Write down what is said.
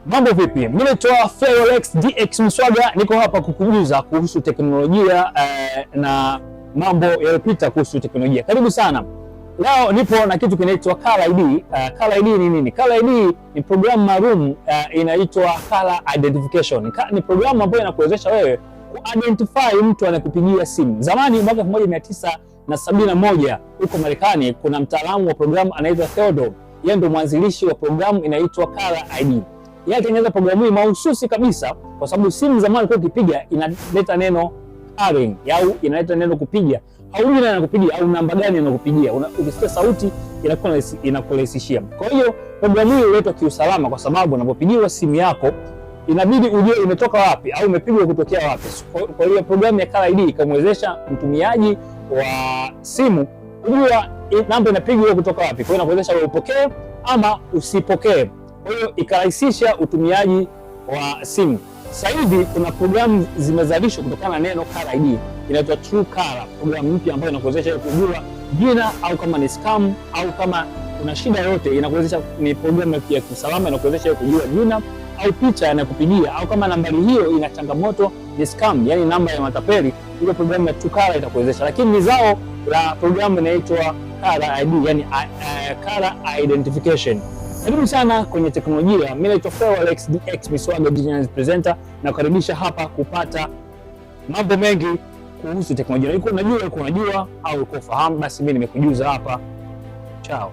Mambo vipi? Mimi naitwa Ferolex DX Mswaga, niko hapa kukujuza kuhusu teknolojia na mambo yaliyopita kuhusu teknolojia. Karibu sana. Leo nipo na kitu kinaitwa Color ID. Color ID ni nini? Color ID ni programu maalum inaitwa Color Identification. Ni programu ambayo inakuwezesha wewe ku-identify mtu anakupigia simu. Zamani mwaka 1971 huko Marekani kuna mtaalamu wa programu anaitwa Theodore. Yeye ndio mwanzilishi wa programu inaitwa Color ID. Yeye alitengeneza programu hii mahususi kabisa kwa sababu simu zamani kwa ukipiga inaleta neno calling au inaleta neno kupiga. Haujui nani anakupigia au namba gani anakupigia. Ukisikia sauti inakurahisishia. Kwa hiyo programu hii inaitwa kiusalama kwa sababu unapopigiwa simu yako inabidi ujue imetoka wapi au imepigwa kutokea wapi. Kwa hiyo programu ya Color ID ikamwezesha mtumiaji wa simu kujua namba inapigwa kutoka wapi. Kwa hiyo inakuwezesha wewe upokee ama usipokee. Kwa hiyo ikarahisisha utumiaji wa simu. Sasa hivi kuna programu zimezalishwa kutokana na neno Color ID. Inaitwa True Color, programu mpya ambayo inakuwezesha kujua jina au kama ni scam au kama kuna shida yoyote, inakuwezesha. Ni programu ya kiusalama, inakuwezesha kujua jina au picha yanakupigia au kama nambari hiyo ina changamoto, ni scam, yani namba ya matapeli. Ile programu ya True Color itakuwezesha, lakini ni zao la programu inaitwa Color ID, yani Color Identification. Karibu sana kwenye teknolojia. Mimi naitwa Ferolex DX Mswaga, digital presenter, na kukaribisha hapa kupata mambo mengi kuhusu teknolojia. Uko unajua au uko fahamu, basi mimi nimekujuza hapa. Chao.